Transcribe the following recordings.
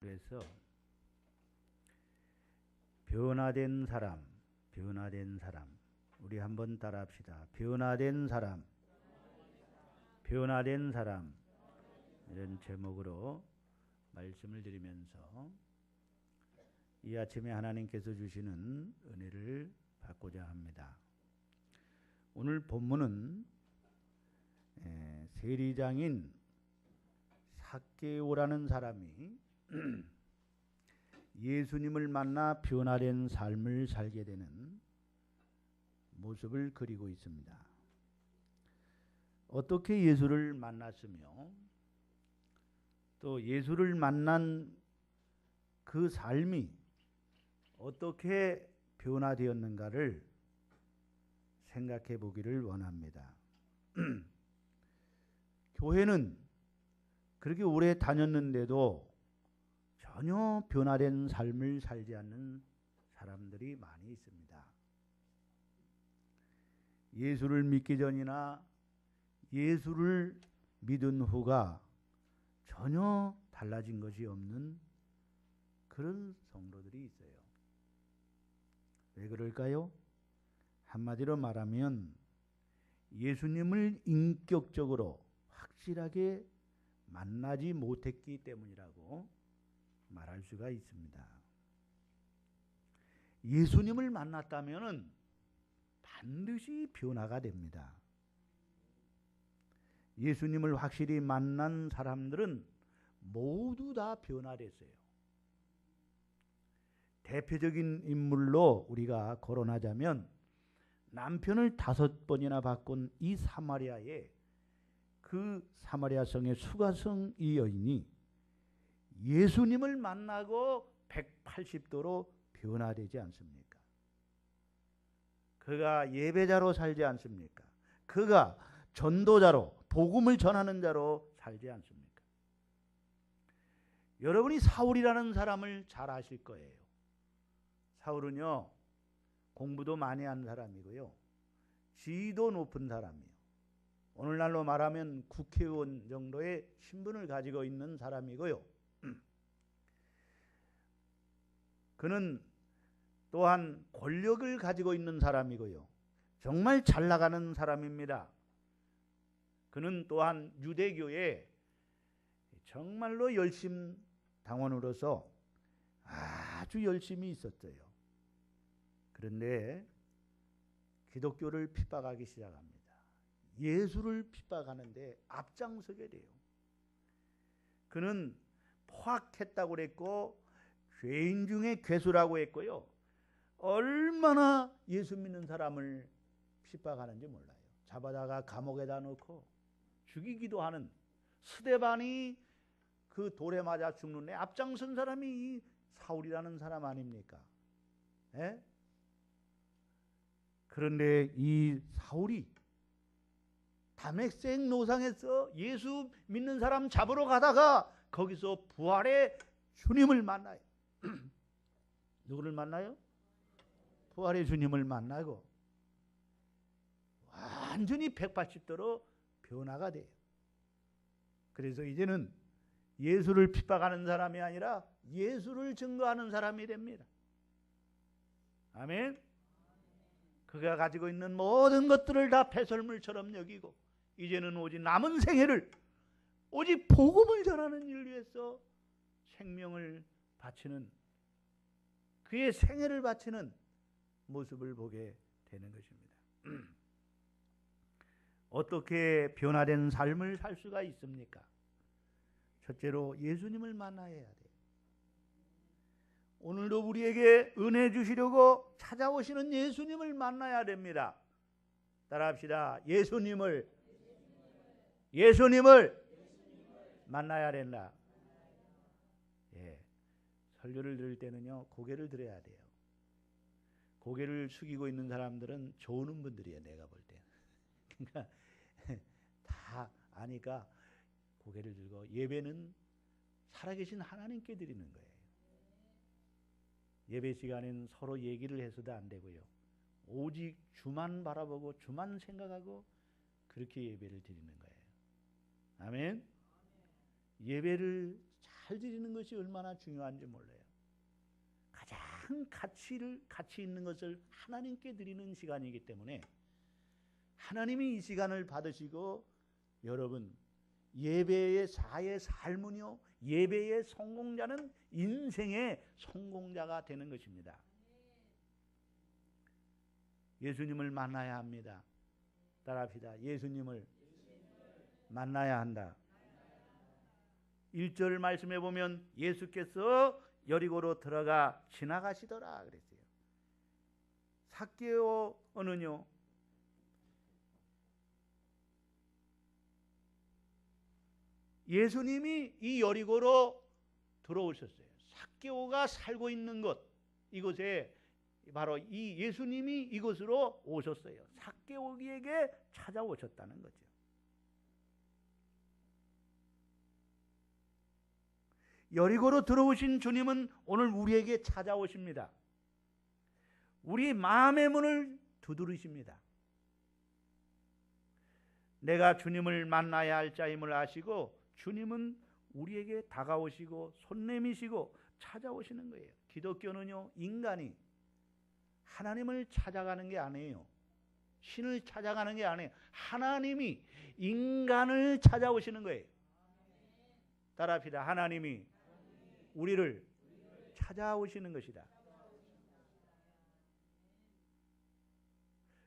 그래서 변화된 사람, 변화된 사람. 우리 한번 따라합시다. 변화된 사람, 변화된 사람. 이런 제목으로 말씀을 드리면서 이 아침에 하나님께서 주시는 은혜를 받고자 합니다. 오늘 본문은 세리장인 삭개오라는 사람이 예수님을 만나 변화된 삶을 살게 되는 모습을 그리고 있습니다. 어떻게 예수를 만났으며 또 예수를 만난 그 삶이 어떻게 변화되었는가를 생각해 보기를 원합니다. 교회는 그렇게 오래 다녔는데도 전혀 변화된 삶을 살지 않는 사람들이 많이 있습니다. 예수를 믿기 전이나 예수를 믿은 후가 전혀 달라진 것이 없는 그런 성도들이 있어요. 왜 그럴까요? 한마디로 말하면 예수님을 인격적으로 확실하게 만나지 못했기 때문이라고 말할 수가 있습니다. 예수님을 만났다면 반드시 변화가 됩니다. 예수님을 확실히 만난 사람들은 모두 다 변화됐어요. 대표적인 인물로 우리가 거론하자면 남편을 5번이나 바꾼 이 사마리아의 그 사마리아 성의 수가성 이 여인이 예수님을 만나고 180도로 변화되지 않습니까? 그가 예배자로 살지 않습니까? 그가 전도자로 복음을 전하는 자로 살지 않습니까? 여러분이 사울이라는 사람을 잘 아실 거예요. 사울은요, 공부도 많이 한 사람이고요, 지위도 높은 사람이에요. 오늘날로 말하면 국회의원 정도의 신분을 가지고 있는 사람이고요. 그는 또한 권력을 가지고 있는 사람이고요. 정말 잘 나가는 사람입니다. 그는 또한 유대교의 정말로 열심 당원으로서 아주 열심히 있었어요. 그런데 기독교를 핍박하기 시작합니다. 예수를 핍박하는데 앞장서게 돼요. 그는 포악했다고 그랬고 죄인 중에 괴수라고 했고요. 얼마나 예수 믿는 사람을 핍박하는지 몰라요. 잡아다가 감옥에다 넣고 죽이기도 하는, 스데반이 그 돌에 맞아 죽는데 앞장선 사람이 이 사울이라는 사람 아닙니까? 에? 그런데 이 사울이 다메섹 노상에서 예수 믿는 사람 잡으러 가다가 거기서 부활의 주님을 만나요. 누구를 만나요? 부활의 주님을 만나고 완전히 180도로 변화가 돼요. 그래서 이제는 예수를 핍박하는 사람이 아니라 예수를 증거하는 사람이 됩니다. 아멘. 그가 가지고 있는 모든 것들을 다 배설물처럼 여기고 이제는 오직 남은 생애를 오직 복음을 전하는 일 위해서 생명을 바치는, 그의 생애를 바치는 모습을 보게 되는 것입니다. 어떻게 변화된 삶을 살 수가 있습니까? 첫째로 예수님을 만나야 돼요. 오늘도 우리에게 은혜 주시려고 찾아오시는 예수님을 만나야 됩니다. 따라합시다. 예수님을 만나야 된다. 예, 설교를 들을 때는요, 고개를 들어야 돼요. 고개를 숙이고 있는 사람들은 좋은 분들이에요. 내가 볼 때. 그러니까 다 아니까 고개를 들고, 예배는 살아계신 하나님께 드리는 거예요. 예배 시간엔 서로 얘기를 해서도 안 되고요. 오직 주만 바라보고 주만 생각하고 그렇게 예배를 드리는 거예요. 아멘. 예배를 잘 살드리는 것이 얼마나 중요한지 몰라요. 가장 가치 있는 것을 하나님께 드리는 시간이기 때문에 하나님이 이 시간을 받으시고 여러분 예배의 삶은요, 예배의 성공자는 인생의 성공자가 되는 것입니다. 예수님을 만나야 합니다. 따라합시다. 예수님을 만나야 한다. 1절 말씀해 보면 예수께서 여리고로 들어가 지나가시더라 그랬어요. 삭개오는요, 예수님이 이 여리고로 들어오셨어요. 삭개오가 살고 있는 곳, 이곳에 바로 이 예수님이 이곳으로 오셨어요. 삭개오에게 찾아오셨다는 거죠. 여리고로 들어오신 주님은 오늘 우리에게 찾아오십니다. 우리 마음의 문을 두드리십니다. 내가 주님을 만나야 할 자임을 아시고 주님은 우리에게 다가오시고 손 내미시고 찾아오시는 거예요. 기독교는요, 인간이 하나님을 찾아가는 게 아니에요. 신을 찾아가는 게 아니에요. 하나님이 인간을 찾아오시는 거예요. 따라합시다. 하나님이 우리를 찾아오시는 것이다.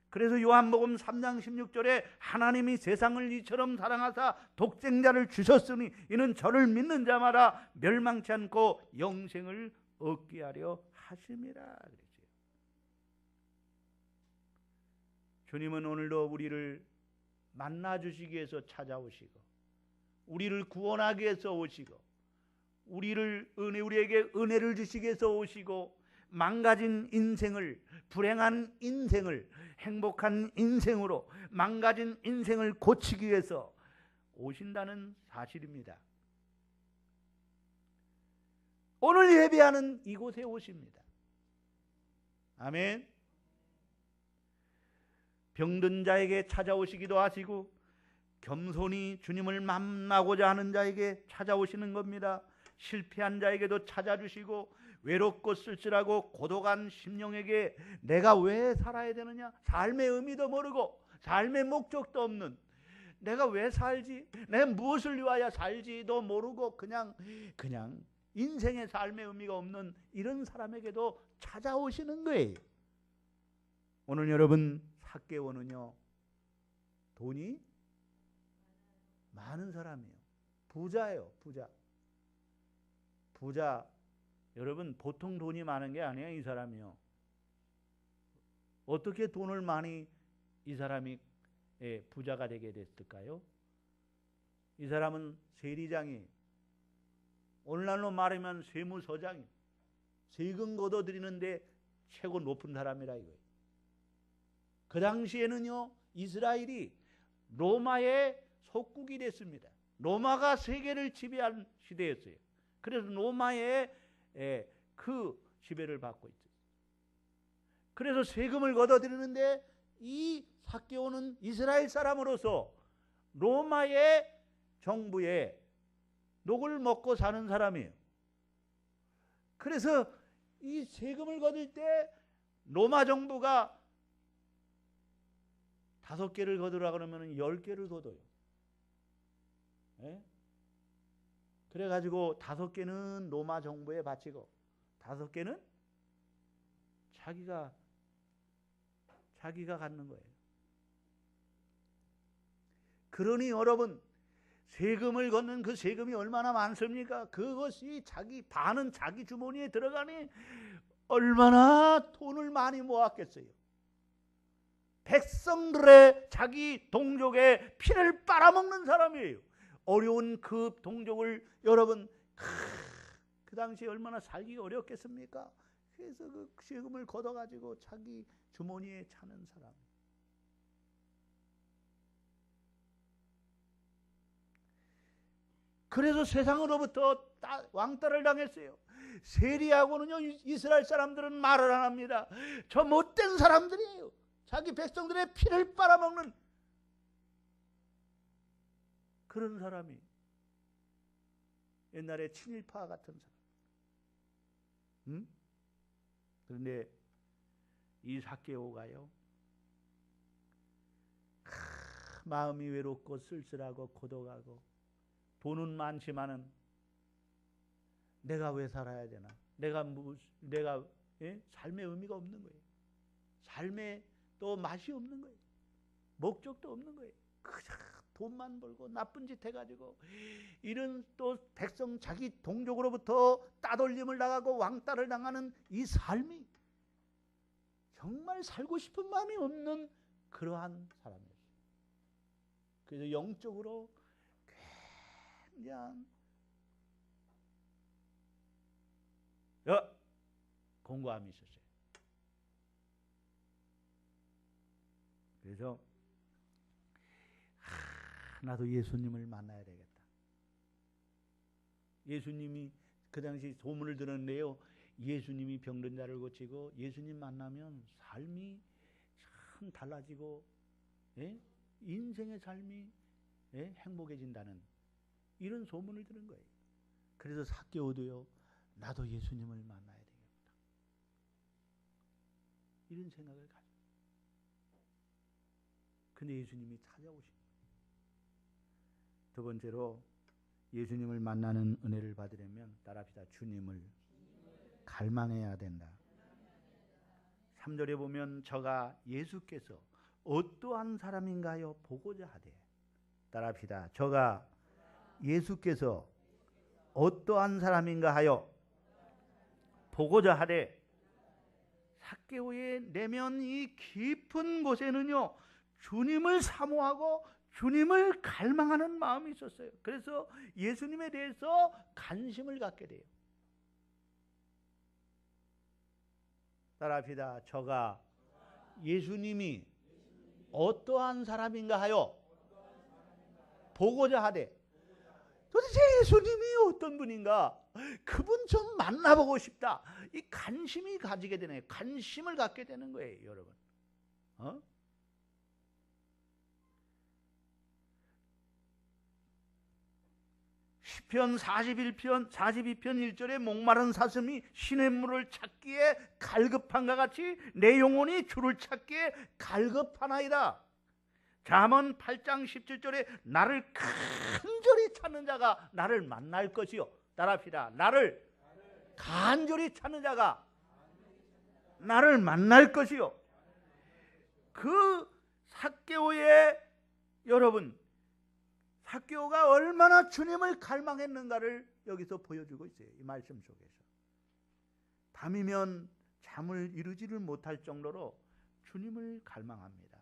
그래서 요한복음 3장 16절에 하나님이 세상을 이처럼 사랑하사 독생자를 주셨으니 이는 저를 믿는 자마다 멸망치 않고 영생을 얻게 하려 하심이라 그랬어요. 주님은 오늘도 우리를 만나주시기 위해서 찾아오시고 우리를 구원하기 위해서 오시고 우리에게 은혜를 주시기 위해서 오시고 망가진 인생을, 불행한 인생을 행복한 인생으로 망가진 인생을 고치기 위해서 오신다는 사실입니다. 오늘 예배하는 이곳에 오십니다. 아멘. 병든 자에게 찾아오시기도 하시고 겸손히 주님을 만나고자 하는 자에게 찾아오시는 겁니다. 실패한 자에게도 찾아주시고 외롭고 쓸쓸하고 고독한 심령에게 내가 왜 살아야 되느냐, 삶의 의미도 모르고 삶의 목적도 없는, 내가 왜 살지, 내가 무엇을 위하여 살지도 모르고 그냥 인생의 삶의 의미가 없는 이런 사람에게도 찾아오시는 거예요. 오늘 여러분 삭개오는요, 돈이 많은 사람이에요. 부자예요. 부자. 여러분 보통 돈이 많은 게 아니에요. 이 사람이요. 어떻게 돈을 많이 이 사람이 부자가 되게 됐을까요? 이 사람은 세리장이, 오늘날로 말하면 세무서장이, 세금 걷어들이는데 최고 높은 사람이라 이거예요. 그 당시에는요, 이스라엘이 로마의 속국이 됐습니다. 로마가 세계를 지배한 시대였어요. 그래서 로마의 그 지배를 받고 있어요. 그래서 세금을 걷어들이는데 이 삭개오는 이스라엘 사람으로서 로마의 정부에 녹을 먹고 사는 사람이에요. 그래서 이 세금을 걷을 때 로마 정부가 5개를 걷으라 그러면 10개를 걷어요. 그래가지고 5개는 로마 정부에 바치고 5개는 자기가 갖는 거예요. 그러니 여러분, 세금을 걷는 그 세금이 얼마나 많습니까? 그것이 반은 자기 주머니에 들어가니 얼마나 돈을 많이 모았겠어요. 백성들의 자기 동족의 피를 빨아먹는 사람이에요. 어려운 그 동족을 여러분 그 당시에 얼마나 살기가 어렵겠습니까? 그래서 그 세금을 걷어가지고 자기 주머니에 차는 사람. 그래서 세상으로부터 왕따를 당했어요. 세리하고는요, 이스라엘 사람들은 말을 안 합니다. 저 못된 사람들이에요. 자기 백성들의 피를 빨아먹는 그런 사람이. 옛날에 친일파 같은 사람. 응? 그런데 이 삭개오가요, 마음이 외롭고 쓸쓸하고 고독하고 돈은 많지만은 내가 왜 살아야 되나? 내가 삶의 의미가 없는 거예요. 삶에 또 맛이 없는 거예요. 목적도 없는 거예요. 그저 돈만 벌고 나쁜 짓 해가지고 이런 또 백성 자기 동족으로부터 따돌림을 당하고 왕따를 당하는 이 삶이 정말 살고 싶은 마음이 없는 그러한 사람이었어요. 그래서 영적으로 굉장히 공고함이 있었어요. 그래서 나도 예수님을 만나야 되겠다. 예수님이 그 당시 소문을 들었는데요, 예수님이 병든 자를 고치고 예수님 만나면 삶이 참 달라지고, 예? 인생의 삶이, 예? 행복해진다는 이런 소문을 들은 거예요. 그래서 삭개오도요, 나도 예수님을 만나야 되겠다, 이런 생각을 가졌어요. 근데 예수님이 찾아오신 거예요. 두 번째로 예수님을 만나는 은혜를 받으려면 따라합시다. 주님을 갈망해야 된다. 3절에 보면 저가 예수께서 어떠한 사람인가요? 보고자 하되. 따라합시다. 저가 예수께서 어떠한 사람인가 하여 보고자 하되. 삭개오의 내면 이 깊은 곳에는요, 주님을 사모하고 주님을 갈망하는 마음이 있었어요. 그래서 예수님에 대해서 관심을 갖게 돼요. 따라합시다. 저가 예수님이 어떠한 사람인가 하여 보고자 하되. 도대체 예수님이 어떤 분인가? 그분 좀 만나보고 싶다. 이 관심이 가지게 되네요. 관심을 갖게 되는 거예요, 여러분. 시편 42편 1절에 목마른 사슴이 시냇물을 찾기에 갈급한가 같이 내 영혼이 주를 찾기에 갈급하나이다. 잠언 8장 17절에 나를 간절히 찾는 자가 나를 만날 것이요. 따라합시다. 나를 간절히 찾는 자가 나를 만날 것이요. 그 삭개오의, 여러분, 삭개오가 얼마나 주님을 갈망했는가를 여기서 보여주고 있어요. 이 말씀 속에서. 밤이면 잠을 이루지를 못할 정도로 주님을 갈망합니다.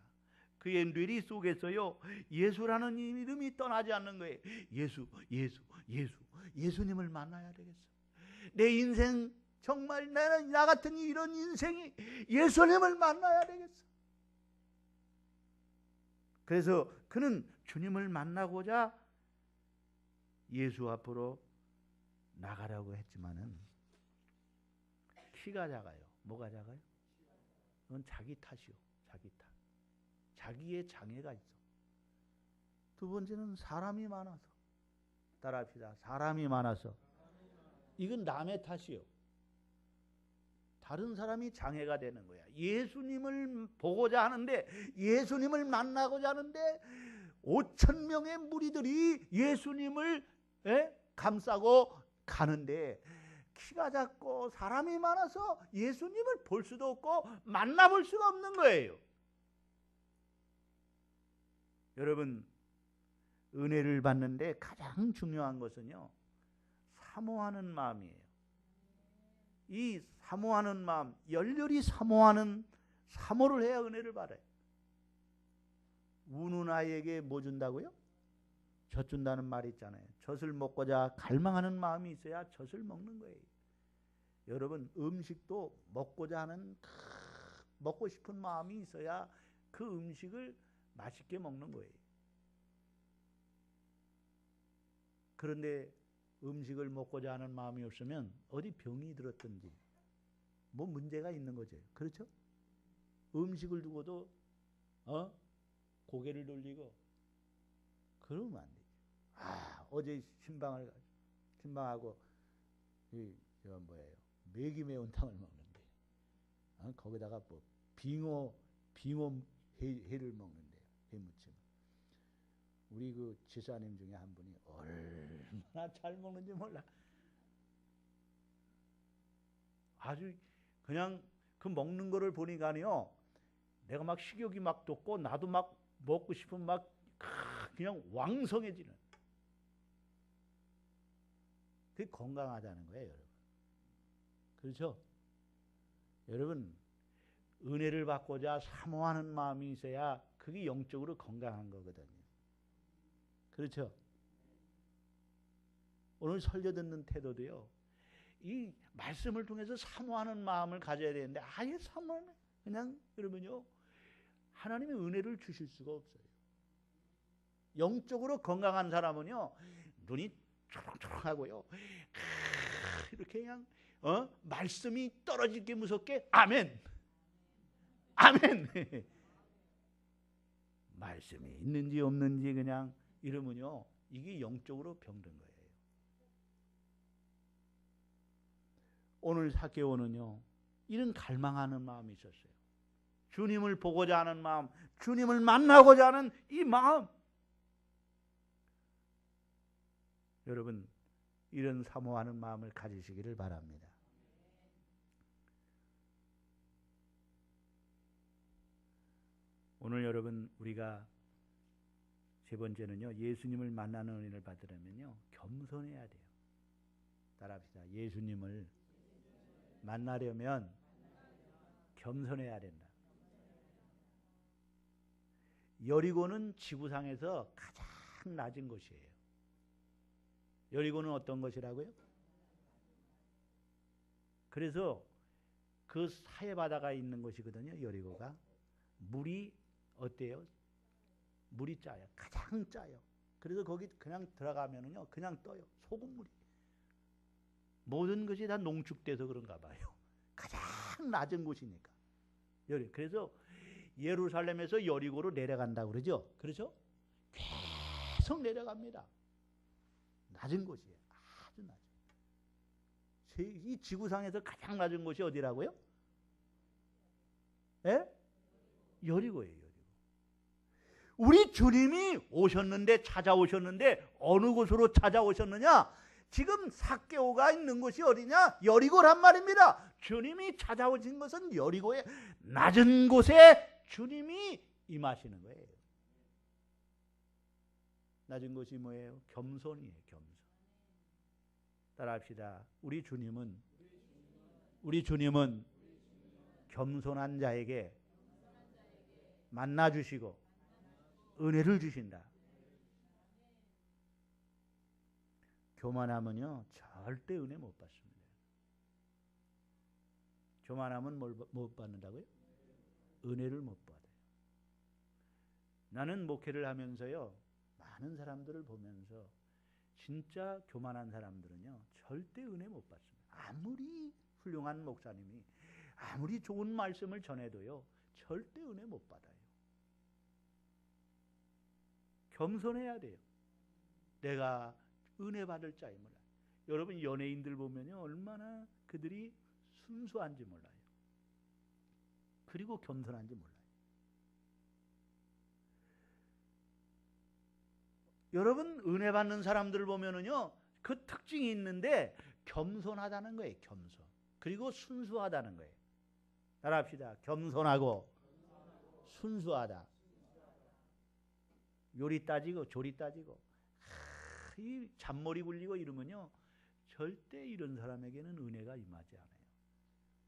그의 뇌리 속에서요, 예수라는 이름이 떠나지 않는 거예요. 예수님을 만나야 되겠어. 내 인생, 정말 나 같은 이런 인생이 예수님을 만나야 되겠어. 그래서 그는 주님을 만나고자 예수 앞으로 나가라고 했지만은 키가 작아요. 뭐가 작아요? 그건 자기 탓이요. 자기 탓. 자기의 장애가 있어. 두 번째는 사람이 많아서. 따라합시다. 사람이 많아서. 이건 남의 탓이요. 다른 사람이 장애가 되는 거야. 예수님을 보고자 하는데, 예수님을 만나고자 하는데 5천 명의 무리들이 예수님을 감싸고 가는데 키가 작고 사람이 많아서 예수님을 볼 수도 없고 만나볼 수가 없는 거예요. 여러분, 은혜를 받는데 가장 중요한 것은요, 사모하는 마음이에요. 이 사모하는 마음, 열렬히 사모하는 사모를 해야 은혜를 받아요. 우는 아이에게 뭐 준다고요? 젖 준다는 말이 있잖아요. 젖을 먹고자 갈망하는 마음이 있어야 젖을 먹는 거예요. 여러분, 음식도 먹고자 하는, 먹고 싶은 마음이 있어야 그 음식을 맛있게 먹는 거예요. 그런데 음식을 먹고자 하는 마음이 없으면 어디 병이 들었든지 뭐 문제가 있는 거죠. 그렇죠? 음식을 두고도 고개를 돌리고 그러면 안 되죠. 어제 신방을 가지고 김방하고 저 뭐예요? 매기 매운탕을 먹는데 거기다가 뭐 빙어 회를 먹는데요. 회무침. 우리 그 지사님 중에 한 분이 얼마나 잘 먹는지 몰라. 아주 그냥 그 먹는 거를 보니까요, 내가 막 식욕이 막 돋고 나도 막 먹고 싶은 막 그냥 왕성해지는. 그게 건강하다는 거예요, 여러분. 그렇죠? 여러분, 은혜를 받고자 사모하는 마음이 있어야 그게 영적으로 건강한 거거든요. 그렇죠? 오늘 설교 듣는 태도도요, 이 말씀을 통해서 사모하는 마음을 가져야 되는데 아예 사모하면 그냥 그러면요, 하나님의 은혜를 주실 수가 없어요. 영적으로 건강한 사람은요, 눈이 초롱초롱하고요, 이렇게 그냥 말씀이 떨어지기 무섭게 아멘, 아멘. 말씀이 있는지 없는지 그냥 이러면요, 이게 영적으로 병든 거예요. 오늘 삭개오는요, 이런 갈망하는 마음이 있었어요. 주님을 보고자 하는 마음, 주님을 만나고자 하는 이 마음. 여러분, 이런 사모하는 마음을 가지시기를 바랍니다. 오늘 여러분, 우리가 세 번째는요, 예수님을 만나는 은혜를 받으려면요, 겸손해야 돼요. 따라합시다. 예수님을 만나려면 겸손해야 된다. 여리고는 지구상에서 가장 낮은 곳이에요. 여리고는 어떤 것이라고요? 그래서 그 사해 바다가 있는 곳이거든요. 여리고가. 물이 어때요? 물이 짜요. 가장 짜요. 그래서 거기 그냥 들어가면은요, 그냥 떠요. 소금물이. 모든 것이 다 농축돼서 그런가 봐요. 가장 낮은 곳이니까. 그래서 예루살렘에서 여리고로 내려간다고 그러죠. 그렇죠? 계속 내려갑니다. 낮은 곳이에요. 아주 낮은. 이 지구상에서 가장 낮은 곳이 어디라고요? 예? 여리고예요. 여리고. 우리 주님이 오셨는데, 찾아오셨는데 어느 곳으로 찾아오셨느냐? 지금 삭개오가 있는 곳이 어디냐? 여리고란 말입니다. 주님이 찾아오신 것은 여리고의 낮은 곳에 주님이 임하시는 거예요. 낮은 곳이 뭐예요? 겸손이에요. 겸손. 따라합시다. 우리 주님은 겸손한 자에게 만나주시고 은혜를 주신다. 교만하면요, 절대 은혜 못 받습니다. 교만하면 뭘 못 받는다고요? 은혜를 못 받아요. 나는 목회를 하면서요, 많은 사람들을 보면서 진짜 교만한 사람들은요, 절대 은혜 못 받습니다. 아무리 훌륭한 목사님이 아무리 좋은 말씀을 전해도요, 절대 은혜 못 받아요. 겸손해야 돼요. 내가 은혜 받을 자임을. 여러분, 연예인들 보면요, 얼마나 그들이 순수한지 몰라요. 그리고 겸손한지 몰라요. 여러분, 은혜 받는 사람들을 보면은요, 그 특징이 있는데 겸손하다는 거예요. 겸손. 그리고 순수하다는 거예요. 따라합시다. 겸손하고 순수하다. 요리 따지고 조리 따지고 이 잔머리 굴리고 이러면요, 절대 이런 사람에게는 은혜가 임하지 않아요.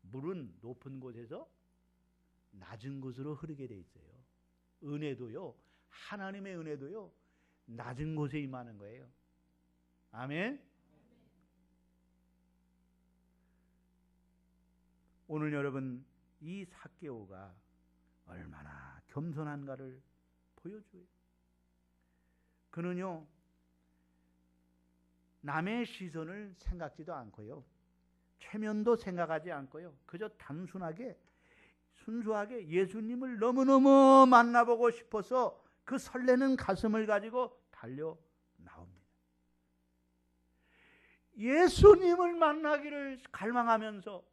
물은 높은 곳에서 낮은 곳으로 흐르게 돼 있어요. 은혜도요, 하나님의 은혜도요, 낮은 곳에 임하는 거예요. 아멘. 오늘 여러분, 이 삭개오가 얼마나 겸손한가를 보여줘요. 그는요, 남의 시선을 생각지도 않고요, 체면도 생각하지 않고요, 그저 단순하게 순수하게 예수님을 너무너무 만나보고 싶어서 그 설레는 가슴을 가지고 달려 나옵니다. 예수님을 만나기를 갈망하면서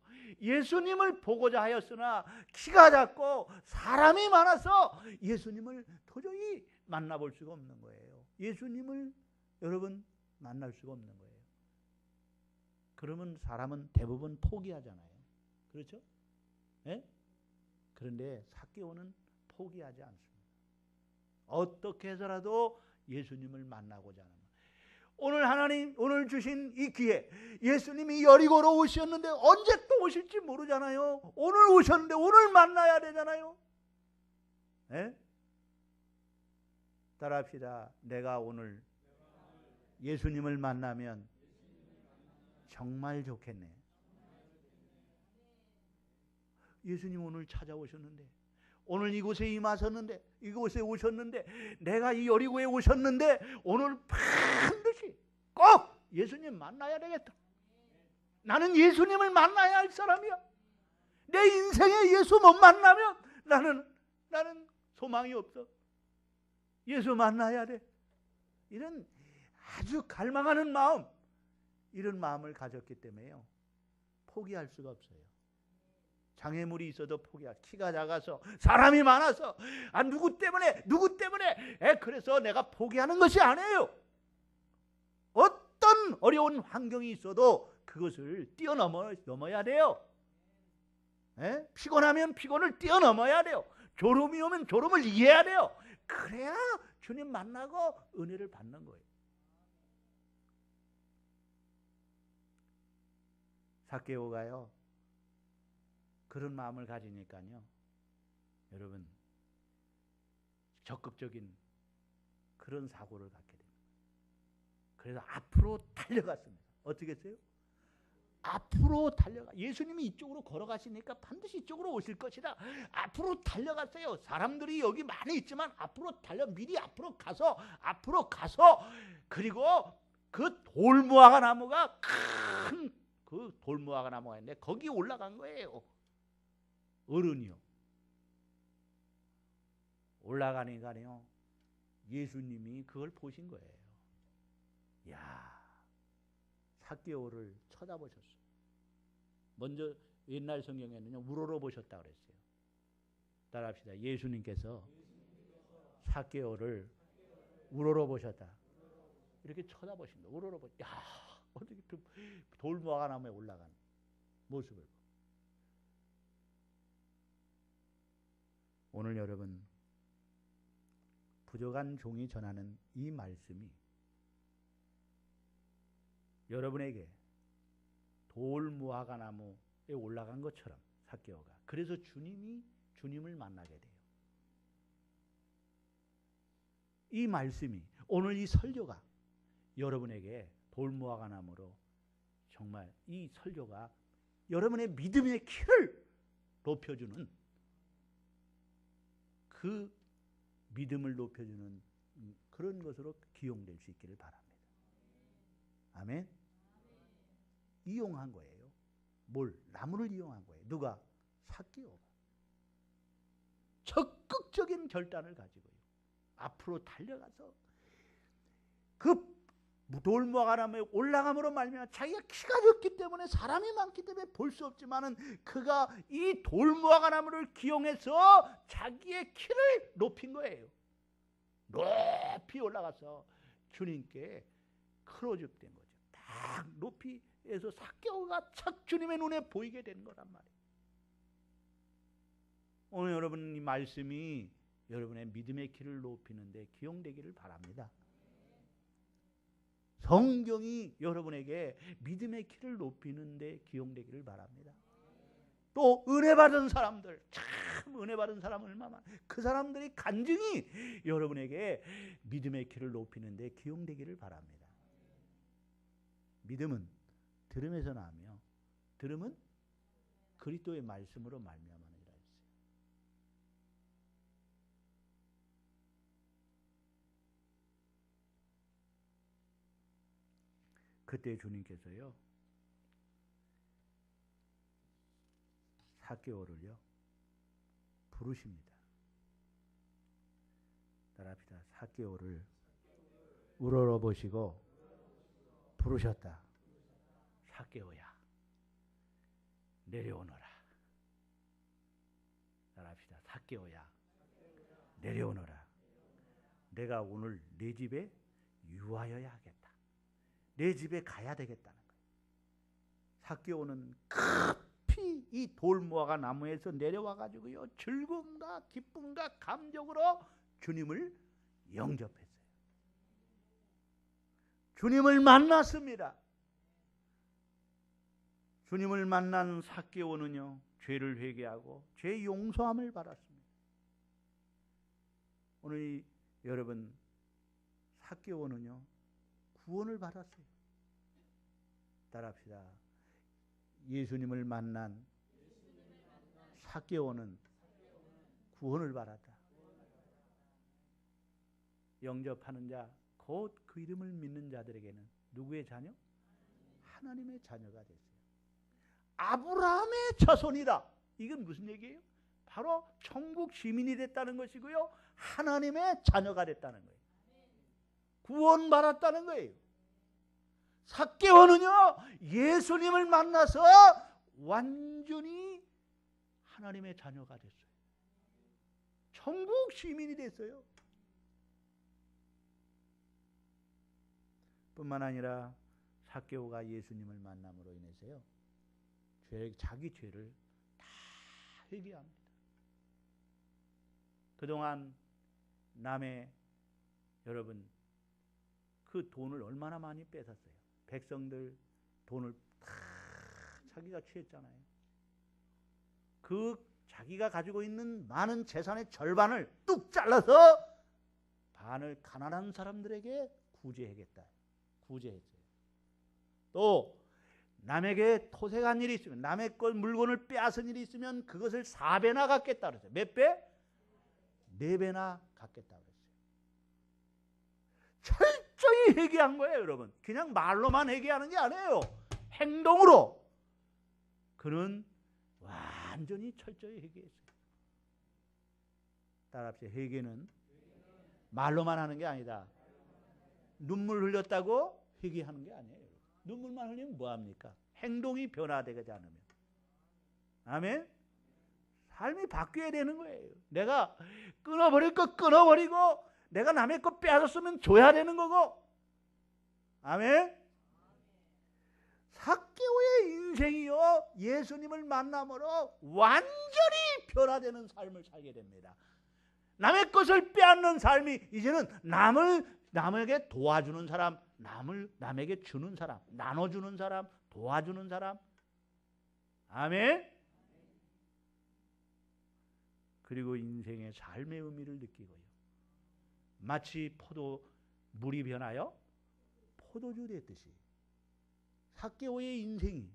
예수님을 보고자 하였으나 키가 작고 사람이 많아서 예수님을 도저히 만나볼 수가 없는 거예요. 예수님을 여러분 만날 수가 없는 거예요. 그러면 사람은 대부분 포기하잖아요. 그렇죠? 네? 그런데 삭개오는 포기하지 않습니다. 어떻게 해서라도 예수님을 만나고자 하는 거예요. 오늘 하나님 오늘 주신 이 기회, 예수님이 여리고로 오셨는데 언제 또 오실지 모르잖아요. 오늘 오셨는데 오늘 만나야 되잖아요. 네? 따라합시다. 내가 오늘 예수님을 만나면 정말 좋겠네. 예수님 오늘 찾아오셨는데, 오늘 이곳에 임하셨는데, 이곳에 오셨는데, 내가 이 여리고에 오셨는데 오늘 반드시 꼭 예수님 만나야 되겠다. 나는 예수님을 만나야 할 사람이야. 내 인생에 예수 못 만나면 나는 소망이 없어. 예수 만나야 돼. 이런 아주 갈망하는 마음, 이런 마음을 가졌기 때문에요, 포기할 수가 없어요. 장애물이 있어도 키가 작아서 사람이 많아서 누구 때문에 그래서 내가 포기하는 것이 아니에요. 어떤 어려운 환경이 있어도 그것을 뛰어넘어야 돼요. 에? 피곤하면 피곤을 뛰어넘어야 돼요. 졸음이 오면 졸음을 이해해야 돼요. 그래야 주님 만나고 은혜를 받는 거예요. 삭개오가요, 그런 마음을 가지니까요, 여러분 적극적인 그런 사고를 갖게 됩니다. 그래서 앞으로 달려갔습니다. 어떻게 했어요? 앞으로 달려가. 예수님이 이쪽으로 걸어가시니까 반드시 이쪽으로 오실 것이다. 앞으로 달려갔어요. 사람들이 여기 많이 있지만 미리 앞으로 가서 그리고 그 돌무화과 나무가 큰 그 돌무화과 나무가 있는데 거기 올라간 거예요. 어른이요. 올라가니까요, 예수님이 그걸 보신 거예요. 야, 삭개오를 쳐다보셨어요. 먼저 옛날 성경에는요, 우러러 보셨다 그랬어요. 따라합시다. 예수님께서 삭개오를 우러러 보셨다. 이렇게 쳐다보신다. 우러러 보셨다. 야, 어떻게 돌무화과 나무에 올라간 모습을. 오늘 여러분, 부족한 종이 전하는 이 말씀이 여러분에게 돌무화과 나무에 올라간 것처럼, 삭개오가, 그래서 주님을 만나게 돼요. 이 말씀이, 오늘 이 설교가 여러분에게 돌무화과 나무로, 정말 이 설교가 여러분의 믿음의 키를 높여주는, 그 믿음을 높여주는 그런 것으로 기용될 수 있기를 바랍니다. 아멘. 이용한 거예요. 뭘? 나무를 이용한 거예요. 누가? 삭개오가. 적극적인 결단을 가지고요, 앞으로 달려가서 그 돌무화과 나무에 올라감으로 말미암아, 자기가 키가 적기 때문에, 사람이 많기 때문에 볼 수 없지만은, 그가 이 돌무화과 나무를 기용해서 자기의 키를 높인 거예요. 높이 올라가서 주님께 크로즈된 거죠. 딱 높이에서 삭개오가 착 주님의 눈에 보이게 된 거란 말이에요. 오늘 여러분, 이 말씀이 여러분의 믿음의 키를 높이는데 기용되기를 바랍니다. 성경이 여러분에게 믿음의 키를 높이는데 기용되기를 바랍니다. 또 은혜 받은 사람들, 참 은혜 받은 사람 얼마나, 그 사람들이 간증히 여러분에게 믿음의 키를 높이는데 기용되기를 바랍니다. 믿음은 들음에서 나며, 들음은 그리스도의 말씀으로 말미암으리라 했어요. 그때 주님께서요, 삭개오를요 부르십니다. 따라합시다. 삭개오를 우러러 보시고 부르셨다. 삭개오야 내려오너라. 따라합시다. 삭개오야 내려오너라. 내가 오늘 내 집에 유하여야 하겠다. 내 집에 가야 되겠다는 거예요. 삭개오는 급히 이 돌무화과 나무에서 내려와 가지고요, 즐거움과 기쁨과 감격으로 주님을 영접했어요. 주님을 만났습니다. 주님을 만난 삭개오는요, 죄를 회개하고 죄 용서함을 받았습니다. 오늘 여러분, 삭개오는요 구원을 받았어요. 따라합시다. 예수님을 만난 삭개오는 구원을 받았다. 영접하는 자, 곧 그 이름을 믿는 자들에게는 누구의 자녀? 하나님의 자녀가 됐어요. 아브라함의 자손이다. 이건 무슨 얘기예요? 바로 천국 시민이 됐다는 것이고요, 하나님의 자녀가 됐다는 거예요. 구원받았다는 거예요. 삭개오는요, 예수님을 만나서 완전히 하나님의 자녀가 됐어요. 천국 시민이 됐어요. 뿐만 아니라 삭개오가 예수님을 만남으로 인해서요, 자기 죄를 다 회개합니다. 그동안 남의, 여러분, 그 돈을 얼마나 많이 뺏었어요. 백성들 돈을 다 자기가 취했잖아요. 그 자기가 가지고 있는 많은 재산의 절반을 뚝 잘라서 반을 가난한 사람들에게 구제하겠다. 구제했어요. 또 남에게 토색한 일이 있으면, 남의 것 물건을 빼앗은 일이 있으면 그것을 4배나 갚겠다 그랬어요. 몇 배? 4배나 갚겠다 그랬어요. 철저히 회개한 거예요, 여러분. 그냥 말로만 회개하는 게 아니에요. 행동으로 그는 완전히 철저히 회개했어요. 따라합시다. 회개는 말로만 하는 게 아니다. 눈물 흘렸다고 회개하는 게 아니에요. 눈물만 흘리면 뭐합니까? 행동이 변화되지 않으면. 아멘? 삶이 바뀌어야 되는 거예요. 내가 끊어버릴 거 끊어버리고, 내가 남의 거 빼앗았으면 줘야 되는 거고. 아멘? 삭개오의 인생이요, 예수님을 만남으로 완전히 변화되는 삶을 살게 됩니다. 남의 것을 빼앗는 삶이 이제는 남에게 도와주는 사람, 남에게 주는 사람, 나눠주는 사람, 도와주는 사람. 아멘? 그리고 인생의 삶의 의미를 느끼고요, 마치 물이 변하여 포도주 됐듯이 삭개오의 인생이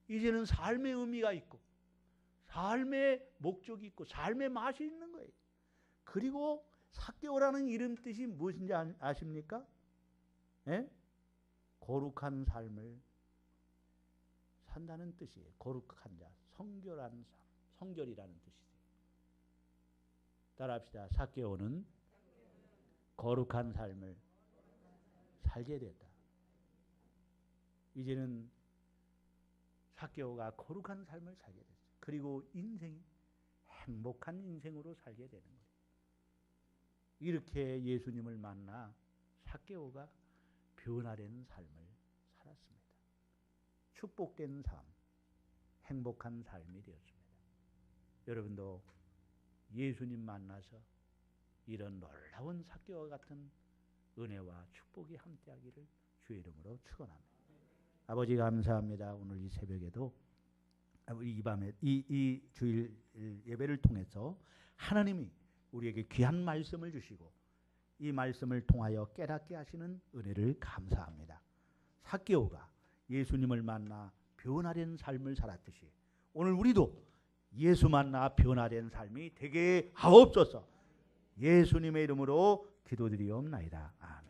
이제는 삶의 의미가 있고, 삶의 목적이 있고, 삶의 맛이 있는 거예요. 그리고 삭개오라는 이름 뜻이 무엇인지 아십니까? 예? 거룩한 삶을 산다는 뜻이에요. 거룩한 자, 성결한 삶, 성결이라는 뜻이에요. 따라합시다. 삭개오는 거룩한 삶을 살게 됐다. 이제는 삭개오가 거룩한 삶을 살게 됐어요. 그리고 인생이 행복한 인생으로 살게 되는 거예요. 이렇게 예수님을 만나 삭개오가 변화된 삶을 살았습니다. 축복된 삶, 행복한 삶이 되었습니다. 여러분도 예수님 만나서 이런 놀라운 삭개오와 같은 은혜와 축복이 함께하기를 주의 이름으로 축원합니다. 아버지 감사합니다. 오늘 이 새벽에도 이 밤에 이 주일 예배를 통해서 하나님이 우리에게 귀한 말씀을 주시고, 이 말씀을 통하여 깨닫게 하시는 은혜를 감사합니다. 삭개오가 예수님을 만나 변화된 삶을 살았듯이 오늘 우리도 예수 만나 변화된 삶이 되게 하옵소서. 예수님의 이름으로 기도드리옵나이다. 아멘.